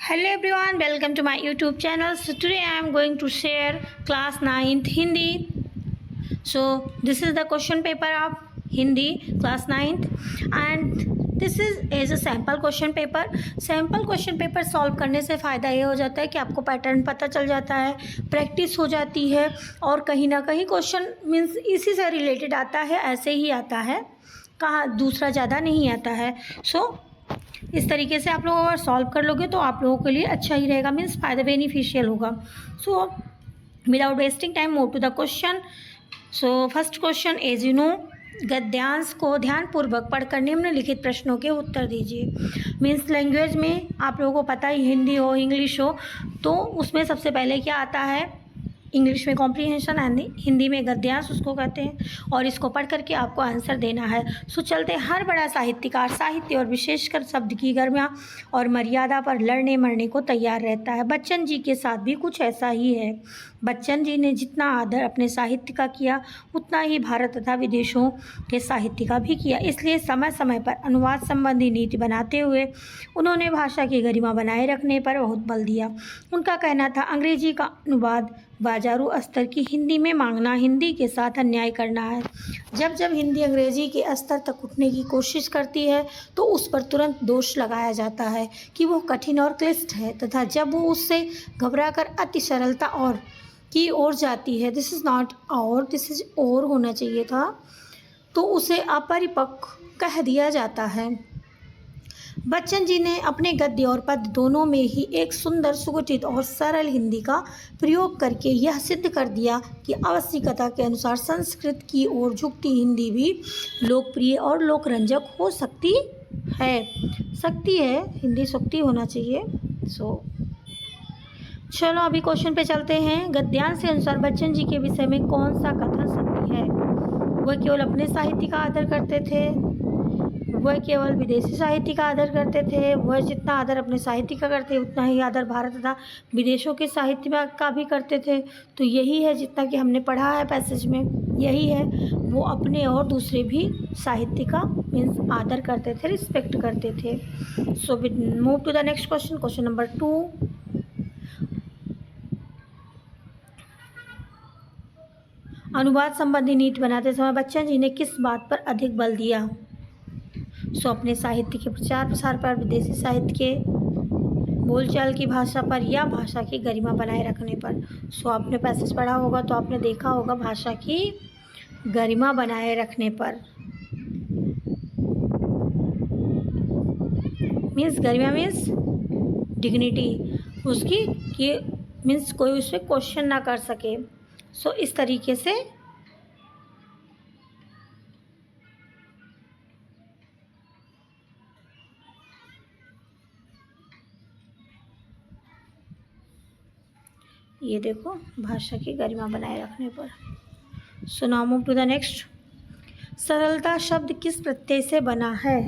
Hello everyone, welcome to my YouTube channel. So today I am going to share class 9th Hindi. So this is the question paper of Hindi class 9th and this is a sample question paper. Sample question paper solve करने से फ़ायदा ये हो जाता है कि आपको pattern पता चल जाता है, प्रैक्टिस हो जाती है और कहीं ना कहीं क्वेश्चन मीन्स इसी से रिलेटेड आता है, ऐसे ही आता है, कहाँ दूसरा ज़्यादा नहीं आता है. इस तरीके से आप लोग अगर सॉल्व कर लोगे तो आप लोगों के लिए अच्छा ही रहेगा, मीन्स फ़ायदा बेनिफिशियल होगा. So without wasting time move to the question. So first question, as you know, गद्यांश को ध्यानपूर्वक पढ़कर निम्नलिखित प्रश्नों के उत्तर दीजिए. मीन्स लैंग्वेज में आप लोगों को पता ही, हिंदी हो इंग्लिश हो, तो उसमें सबसे पहले क्या आता है, इंग्लिश में कॉम्प्रीहेंशन एंड हिंदी में गद्यांश उसको कहते हैं, और इसको पढ़ करके आपको आंसर देना है. सो चलते, हर बड़ा साहित्यकार साहित्य और विशेषकर शब्द की गरिमा और मर्यादा पर लड़ने मरने को तैयार रहता है. बच्चन जी के साथ भी कुछ ऐसा ही है. बच्चन जी ने जितना आदर अपने साहित्य का किया उतना ही भारत तथा विदेशों के साहित्य का भी किया. इसलिए समय समय पर अनुवाद संबंधी नीति बनाते हुए उन्होंने भाषा की गरिमा बनाए रखने पर बहुत बल दिया. उनका कहना था, अंग्रेजी का अनुवाद बाजारू स्तर की हिंदी में मांगना हिंदी के साथ अन्याय करना है. जब जब हिंदी अंग्रेजी के स्तर तक उठने की कोशिश करती है तो उस पर तुरंत दोष लगाया जाता है कि वो कठिन और क्लिष्ट है, तथा जब वो उससे घबराकर अति सरलता और की ओर जाती है, दिस इज़ नॉट और, दिस इज और होना चाहिए था, तो उसे अपरिपक्व कह दिया जाता है. बच्चन जी ने अपने गद्य और पद्य दोनों में ही एक सुंदर, सुगठित और सरल हिंदी का प्रयोग करके यह सिद्ध कर दिया कि आवश्यकता के अनुसार संस्कृत की ओर झुकती हिंदी भी लोकप्रिय और लोकरंजक हो सकती है. हिंदी शक्ति होना चाहिए. चलो अभी क्वेश्चन पे चलते हैं. गद्यांश के अनुसार बच्चन जी के विषय में कौन सा कथन सत्य है? वह केवल अपने साहित्य का आदर करते थे, वह केवल विदेशी साहित्य का आदर करते थे, वह जितना आदर अपने साहित्य का करते उतना ही आदर भारत तथा विदेशों के साहित्य का भी करते थे. तो यही है, जितना कि हमने पढ़ा है पैसेज में, यही है, वो अपने और दूसरे भी साहित्य का मीन्स आदर करते थे, रिस्पेक्ट करते थे. So move to the next question. Question number 2, अनुवाद संबंधी नीति बनाते समय बच्चन जी ने किस बात पर अधिक बल दिया? अपने साहित्य के प्रचार प्रसार पर, विदेशी साहित्य के बोलचाल की भाषा पर, या भाषा की गरिमा बनाए रखने पर. आपने पैसेज पढ़ा होगा तो आपने देखा होगा भाषा की गरिमा बनाए रखने पर. मीन्स गरिमा मीन्स डिग्निटी उसकी, कि मीन्स कोई उस पर क्वेश्चन ना कर सके. इस तरीके से ये देखो, भाषा की गरिमा बनाए रखने पर. Now move to the next. सरलता शब्द किस प्रत्यय से बना है?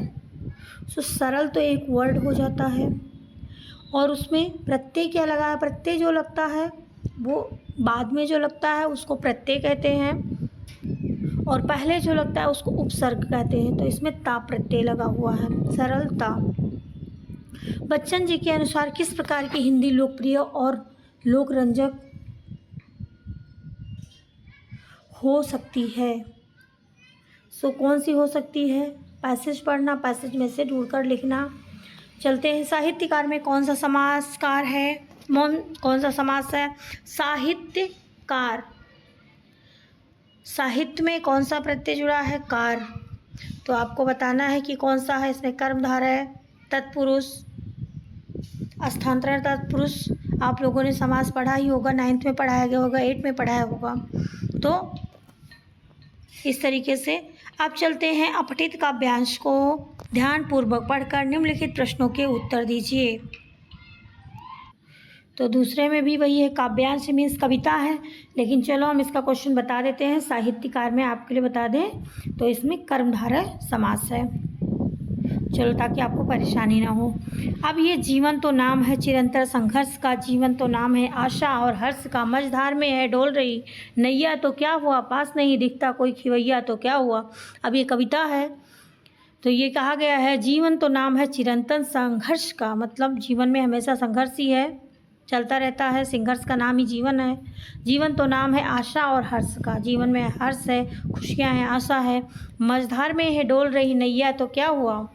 सरल तो एक वर्ड हो जाता है और उसमें प्रत्यय क्या लगा है? प्रत्यय जो लगता है वो बाद में जो लगता है उसको प्रत्यय कहते हैं, और पहले जो लगता है उसको उपसर्ग कहते हैं. तो इसमें ता प्रत्यय लगा हुआ है, सरलता. बच्चन जी के अनुसार किस प्रकार की हिंदी लोकप्रिय और लोकरंजक हो सकती है? कौन सी हो सकती है? पैसेज पढ़ना, पैसेज में से ढूंढकर लिखना. चलते हैं, साहित्यकार में कौन सा समासकार है? कौन सा समास है? साहित्यकार. साहित्य में कौन सा प्रत्यय जुड़ा है? कार. तो आपको बताना है कि कौन सा है. इसमें कर्मधारय है, तत्पुरुष, स्थानांतरण तत्पुरुष. आप लोगों ने समास पढ़ा ही होगा, 9th में पढ़ाया गया होगा, 8 में पढ़ाया होगा. तो इस तरीके से अब चलते हैं, अपठित काव्यांश को ध्यानपूर्वक पढ़कर निम्नलिखित प्रश्नों के उत्तर दीजिए. तो दूसरे में भी वही है, काव्यांश मीन्स कविता है, लेकिन चलो हम इसका क्वेश्चन बता देते हैं. साहित्यकार में आपके लिए बता दें तो इसमें कर्मधारय समास है. चलो, ताकि आपको परेशानी ना हो. अब ये जीवन तो नाम है चिरंतर संघर्ष का, जीवन तो नाम है आशा और हर्ष का, मझधार में है डोल रही नैया तो क्या हुआ, पास नहीं दिखता कोई खिवैया तो क्या हुआ. अब ये कविता है, तो ये कहा गया है जीवन तो नाम है चिरंतन संघर्ष का, मतलब जीवन में हमेशा संघर्ष ही है, चलता रहता है, संघर्ष का नाम ही जीवन है। जीवन तो नाम है आशा और हर्ष का, जीवन में हर्ष है, खुशियाँ हैं, आशा है। मझधार में है डोल रही नैया तो क्या हुआ,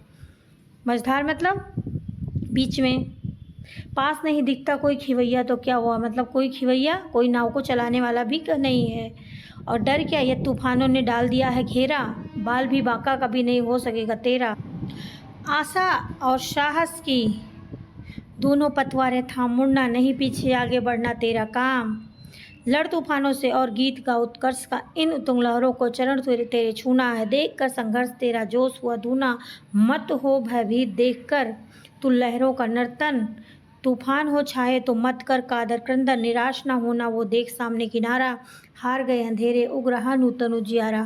मझधार मतलब बीच में, पास नहीं दिखता कोई खिवैया तो क्या हुआ, मतलब कोई खिवैया, कोई नाव को चलाने वाला भी नहीं है। और डर क्या, ये तूफानों ने डाल दिया है घेरा, बाल भी बांका कभी नहीं हो सकेगा तेरा। आशा और साहस की दोनों पतवारें थाम, मुड़ना नहीं पीछे, आगे बढ़ना तेरा काम। लड़ तूफानों से और गीत का उत्कर्ष का, इन उतुंग लहरों को चरण तेरे छूना है। देख कर संघर्ष तेरा जोश हुआ दूना, मत हो भयभीत देख कर तू लहरों का नर्तन। तूफान हो छाए तो मत कर कादर क्रंदन, निराश ना होना वो देख सामने किनारा। हार गए अंधेरे उग रहा नूतन उजियारा,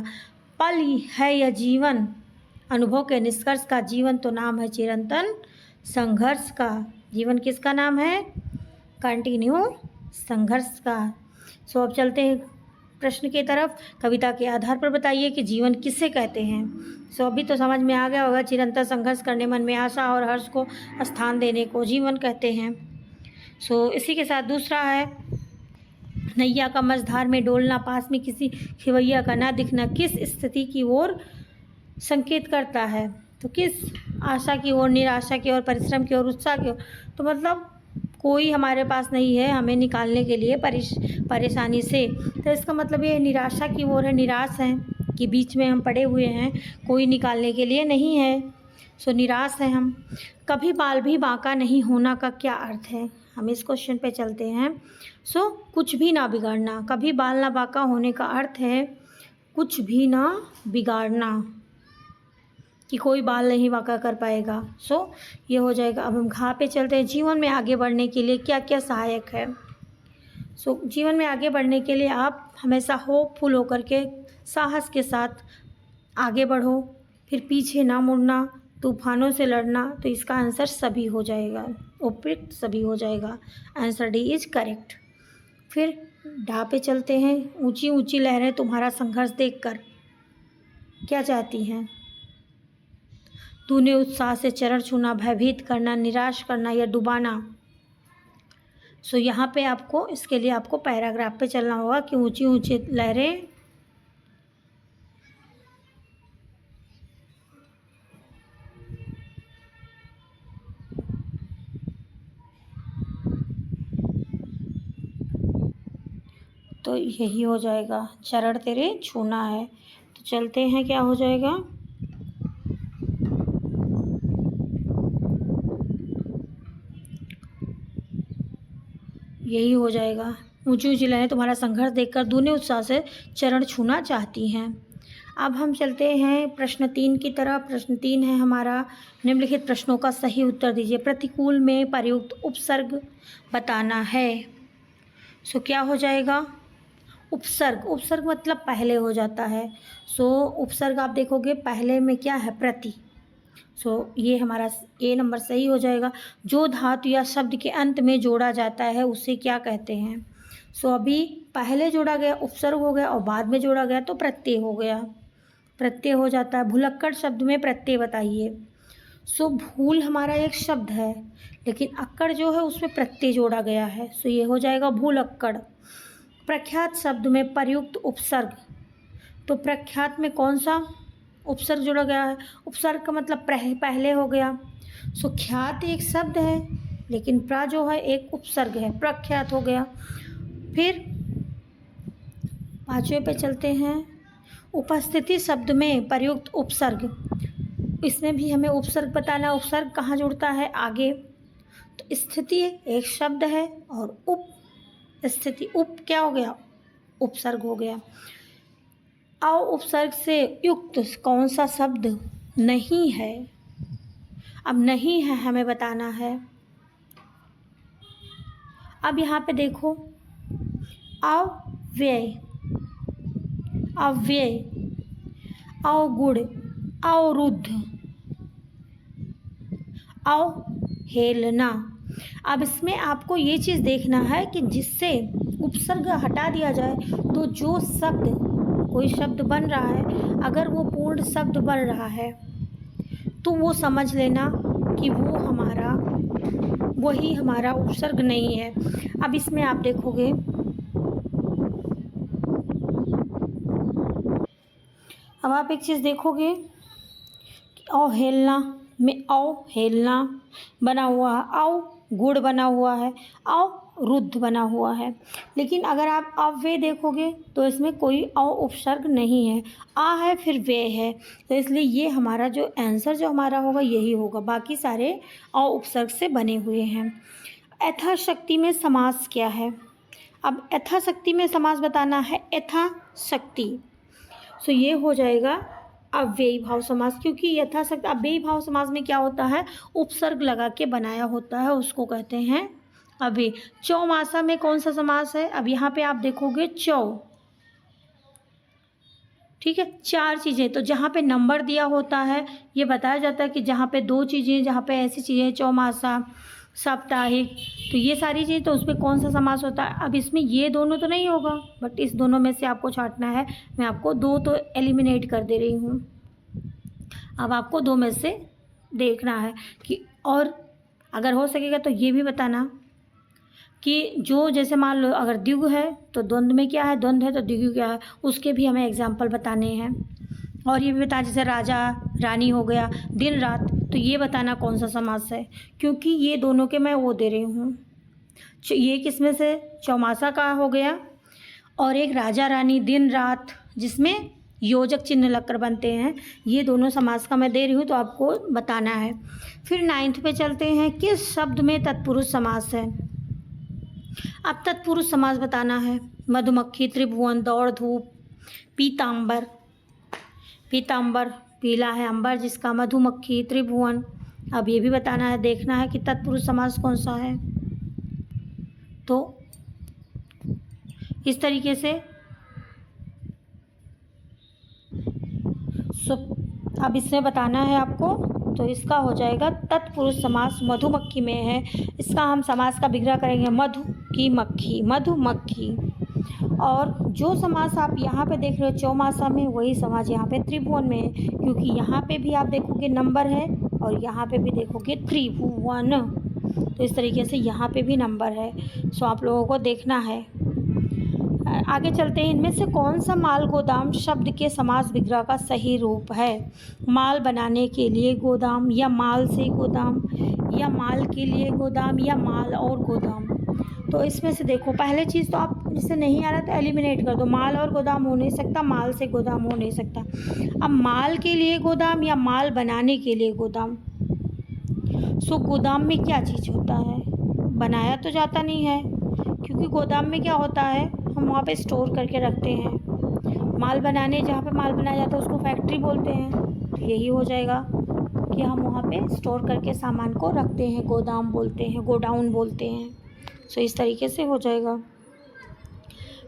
पल है यह जीवन अनुभव के निष्कर्ष का। जीवन तो नाम है चिरंतन संघर्ष का। जीवन किसका नाम है, कंटिन्यू संघर्ष का। सो अब चलते हैं प्रश्न की तरफ। कविता के आधार पर बताइए कि जीवन किसे कहते हैं। सो अभी तो समझ में आ गया होगा, चिरंतन संघर्ष करने, मन में आशा और हर्ष को स्थान देने को जीवन कहते हैं। सो इसी के साथ दूसरा है, नैया का मझधार में डोलना, पास में किसी खिवैया का ना दिखना, किस स्थिति की ओर संकेत करता है। तो किस, आशा की ओर, निराशा की ओर, परिश्रम की ओर, उत्साह की ओर। तो मतलब कोई हमारे पास नहीं है हमें निकालने के लिए परेशानी से, तो इसका मतलब ये निराशा की ओर है, निराश हैं कि बीच में हम पड़े हुए हैं, कोई निकालने के लिए नहीं है। सो निराश है हम। कभी बाल भी बांका नहीं होना का क्या अर्थ है, हम इस क्वेश्चन पे चलते हैं। सो कुछ भी ना बिगाड़ना, कभी बाल ना बांका होने का अर्थ है कुछ भी ना बिगाड़ना, कि कोई बाल नहीं वाका कर पाएगा। सो ये हो जाएगा। अब हम घा पे चलते हैं, जीवन में आगे बढ़ने के लिए क्या क्या सहायक है। सो जीवन में आगे बढ़ने के लिए आप हमेशा होपफुल होकर के साहस के साथ आगे बढ़ो, फिर पीछे ना मुड़ना, तूफानों से लड़ना। तो इसका आंसर सभी हो जाएगा, उपयुक्त सभी हो जाएगा। Answer D is correct. फिर डा पे चलते हैं, ऊंची ऊंची लहरें तुम्हारा संघर्ष देखकर क्या चाहती हैं। तूने उत्साह से चरण छूना, भयभीत करना, निराश करना या डुबाना। सो यहाँ पे आपको, इसके लिए आपको पैराग्राफ पे चलना होगा कि ऊंची ऊंची लहरें तो यही हो जाएगा, चरण तेरे छूना है। तो चलते हैं, क्या हो जाएगा, यही हो जाएगा। ऊंची ऊंची लहरें तुम्हारा संघर्ष देखकर दूने उत्साह से चरण छूना चाहती हैं। अब हम चलते हैं प्रश्न 3 की तरफ। प्रश्न 3 है हमारा, निम्नलिखित प्रश्नों का सही उत्तर दीजिए। प्रतिकूल में प्रयुक्त उपसर्ग बताना है। सो क्या हो जाएगा, उपसर्ग। उपसर्ग मतलब पहले हो जाता है। सो उपसर्ग आप देखोगे पहले में क्या है, प्रति। सो ये हमारा ए नंबर सही हो जाएगा। जो धातु या शब्द के अंत में जोड़ा जाता है उसे क्या कहते हैं। सो अभी पहले जोड़ा गया उपसर्ग हो गया और बाद में जोड़ा गया तो प्रत्यय हो गया, प्रत्यय हो जाता है। भुलक्कड़ शब्द में प्रत्यय बताइए। सो भूल हमारा एक शब्द है, लेकिन अक्कड़ जो है उसमें प्रत्यय जोड़ा गया है। सो ये हो जाएगा भूलक्कड़। प्रख्यात शब्द में प्रयुक्त उपसर्ग, तो प्रख्यात में कौन सा उपसर्ग जोड़ा गया है, उपसर्ग का मतलब पहले हो गया। सो ख्यात एक शब्द है, लेकिन प्र जो है एक उपसर्ग है, प्रख्यात हो गया। फिर 5वें पे चलते हैं, उपस्थिति शब्द में प्रयुक्त उपसर्ग। इसमें भी हमें उपसर्ग बताना, उपसर्ग कहाँ जुड़ता है, आगे। तो स्थिति एक शब्द है और उप स्थिति, उप क्या हो गया, उपसर्ग हो गया। और उपसर्ग से युक्त कौन सा शब्द नहीं है, अब नहीं है हमें बताना है। अब यहाँ पे देखो, अव्यय, अव्यय, अवगुण, अवरुद्ध, अवहेलना। अब इसमें आपको ये चीज़ देखना है कि जिससे उपसर्ग हटा दिया जाए तो जो शब्द, कोई शब्द बन रहा है, अगर वो पूर्ण शब्द बन रहा है तो वो समझ लेना कि वही हमारा उपसर्ग नहीं है। अब इसमें आप देखोगे, अब आप एक चीज़ देखोगे कि अवहेलना में अवहेलना बना हुआ है, गुड़ बना हुआ है, रुद्ध बना हुआ है। लेकिन अगर आप अव्यय देखोगे तो इसमें कोई उपसर्ग नहीं है, आ है फिर वे है, तो इसलिए ये हमारा जो आंसर जो हमारा होगा यही होगा। बाकी सारे उपसर्ग से बने हुए हैं। यथाशक्ति में समास क्या है? अब यथाशक्ति में समास बताना है, यथाशक्ति, सो ये हो जाएगा अव्ययी भाव समास, क्योंकि यथाशक्ति अव्ययी भाव समास में क्या होता है, उपसर्ग लगा के बनाया होता है, उसको कहते हैं अव्यय। चौमासा में कौन सा समास है? अब यहाँ पे आप देखोगे ठीक है, 4 चीज़ें, तो जहाँ पे नंबर दिया होता है ये बताया जाता है कि जहाँ पे 2 चीज़ें, जहाँ पे ऐसी चीज़ें, चौमासा, साप्ताहिक, तो ये सारी चीज़, तो उसमें कौन सा समास होता है? अब इसमें ये दोनों तो नहीं होगा, बट इस दोनों में से आपको छांटना है। मैं आपको 2 तो एलिमिनेट कर दे रही हूँ। अब आपको 2 में से देखना है कि, और अगर हो सकेगा तो ये भी बताना कि जो, जैसे मान लो अगर द्विगु है तो द्वंद्व में क्या है, द्वंद्व है तो द्विगु क्या है, उसके भी हमें एग्जाम्पल बताने हैं। और ये भी बताना, जैसे राजा रानी हो गया, दिन रात, तो ये बताना कौन सा समास है, क्योंकि ये दोनों के मैं वो दे रही हूँ। ये किसमें से, चौमासा का हो गया, और एक राजा रानी दिन रात, जिसमें योजक चिन्ह लगकर बनते हैं, ये दोनों समास का मैं दे रही हूँ, तो आपको बताना है। फिर 9th पे चलते हैं, किस शब्द में तत्पुरुष समास है? अब तत्पुरुष समास बताना है। मधुमक्खी, त्रिभुवन, दौड़ धूप, पीतांबर, पीतांबर पीला है, अंबर जिसका, मधुमक्खी, त्रिभुवन। अब ये भी बताना है, देखना है कि तत्पुरुष समास कौन सा है। तो इस तरीके से अब इसमें बताना है आपको, तो इसका हो जाएगा तत्पुरुष समास मधुमक्खी में है। इसका हम समास का विग्रह करेंगे, मधु की मक्खी, मधुमक्खी। और जो समास आप यहाँ पे देख रहे हो चौमासा में, वही समास यहाँ पे त्रिभुवन में है, क्योंकि यहाँ पे भी आप देखोगे नंबर है और यहाँ पे भी देखोगे त्रिभुवन, तो इस तरीके से यहाँ पे भी नंबर है। सो आप लोगों को देखना है। आगे चलते हैं, इनमें से कौन सा माल गोदाम शब्द के समास विग्रह का सही रूप है? माल बनाने के लिए गोदाम, या माल से गोदाम, या माल के लिए गोदाम, या माल और गोदाम। तो इसमें से देखो, पहले चीज़ तो आप जिससे नहीं आ रहा तो एलिमिनेट कर दो, माल और गोदाम हो नहीं सकता, माल से गोदाम हो नहीं सकता। अब माल के लिए गोदाम या माल बनाने के लिए गोदाम, सो गोदाम में क्या चीज़ होता है? बनाया तो जाता नहीं है, क्योंकि गोदाम में क्या होता है, हम वहाँ पे स्टोर करके रखते हैं। माल बनाने, जहाँ पे माल बनाया जाता है उसको फैक्ट्री बोलते हैं, तो यही हो जाएगा कि हम वहाँ पे स्टोर करके सामान को रखते हैं, गोदाम बोलते हैं, गोडाउन बोलते हैं। सो इस तरीके से हो जाएगा।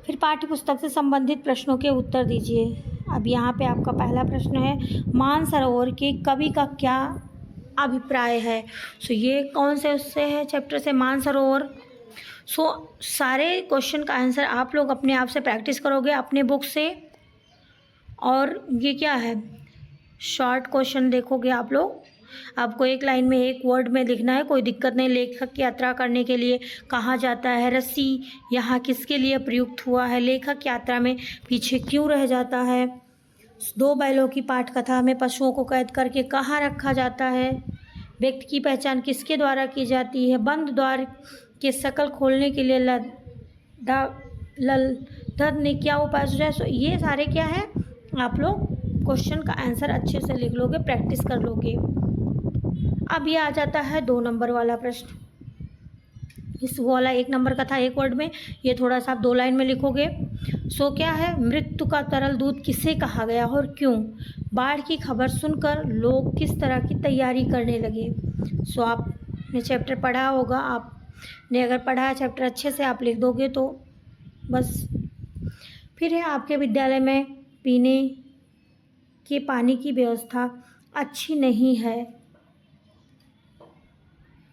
फिर पाठ्य पुस्तक से संबंधित प्रश्नों के उत्तर दीजिए। अब यहाँ पे आपका पहला प्रश्न है, मानसरोवर के कवि का क्या अभिप्राय है? सो ये कौन से उससे है, चैप्टर से, मानसरोवर। सो सारे क्वेश्चन का आंसर आप लोग अपने आप से प्रैक्टिस करोगे अपने बुक से। और ये क्या है, शॉर्ट क्वेश्चन देखोगे आप लोग। आपको एक लाइन में, एक वर्ड में लिखना है, कोई दिक्कत नहीं। लेखक यात्रा करने के लिए कहाँ जाता है? रस्सी यहाँ किसके लिए प्रयुक्त हुआ है? लेखक यात्रा में पीछे क्यों रह जाता है? 2 बैलों की पाठकथा में पशुओं को कैद करके कहाँ रखा जाता है? व्यक्ति की पहचान किसके द्वारा की जाती है? बंद द्वार के शकल खोलने के लिए ललधर ने क्या उपाय सुझाया? सो ये सारे क्या है, आप लोग क्वेश्चन का आंसर अच्छे से लिख लोगे, प्रैक्टिस कर लोगे। अब ये आ जाता है 2 नंबर वाला प्रश्न। इस वाला 1 नंबर का था, 1 वर्ड में, ये थोड़ा सा आप 2 लाइन में लिखोगे। सो क्या है, मृत्यु का तरल दूध किसे कहा गया और क्यों? बाढ़ की खबर सुनकर लोग किस तरह की तैयारी करने लगे? सो आपने चैप्टर पढ़ा होगा, आपने अगर पढ़ा है चैप्टर अच्छे से आप लिख दोगे तो बस। फिर है, आपके विद्यालय में पीने के पानी की व्यवस्था अच्छी नहीं है।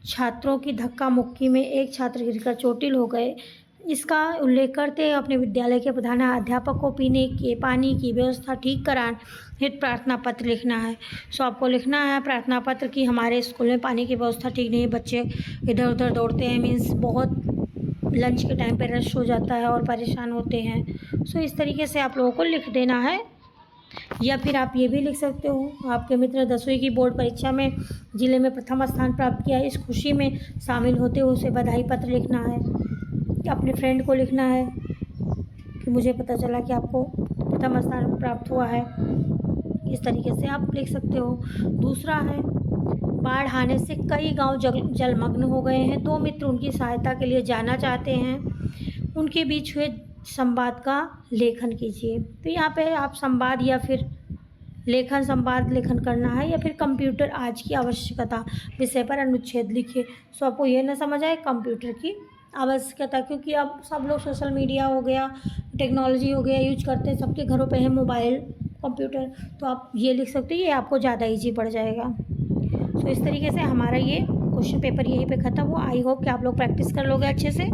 छात्रों की धक्का मुक्की में एक छात्र गिरकर चोटिल हो गए। इसका उल्लेख करते हैं अपने विद्यालय के प्रधानाध्यापक को पीने के पानी की व्यवस्था ठीक कराने हित प्रार्थना पत्र लिखना है। सो आपको लिखना है प्रार्थना पत्र कि हमारे स्कूल में पानी की व्यवस्था ठीक नहीं है, बच्चे इधर उधर दौड़ते हैं, मीन्स बहुत लंच के टाइम पे रश हो जाता है और परेशान होते हैं। सो इस तरीके से आप लोगों को लिख देना है। या फिर आप ये भी लिख सकते हो आपके मित्र 10वीं की बोर्ड परीक्षा में ज़िले में प्रथम स्थान प्राप्त किया, इस खुशी में शामिल होते हुए उसे बधाई पत्र लिखना है। अपने फ्रेंड को लिखना है कि मुझे पता चला कि आपको प्रथम स्थान प्राप्त हुआ है। इस तरीके से आप लिख सकते हो। दूसरा है बाढ़ आने से कई गांव जलमग्न हो गए हैं, 2 मित्र उनकी सहायता के लिए जाना चाहते हैं, उनके बीच हुए संवाद का लेखन कीजिए। तो यहाँ पे आप संवाद या फिर संवाद लेखन करना है, या फिर कंप्यूटर आज की आवश्यकता विषय पर अनुच्छेद लिखिए। सो आपको ये ना समझ आए कंप्यूटर की आवश्यकता, क्योंकि अब सब लोग सोशल मीडिया हो गया, टेक्नोलॉजी हो गया यूज करते हैं, सबके घरों पे है मोबाइल कंप्यूटर, तो आप ये लिख सकते हो, ये आपको ज़्यादा ईजी पड़ जाएगा। सो इस तरीके से हमारा ये क्वेश्चन पेपर यहीं पे ख़त्म हुआ। आई होप कि आप लोग प्रैक्टिस कर लोगे अच्छे से।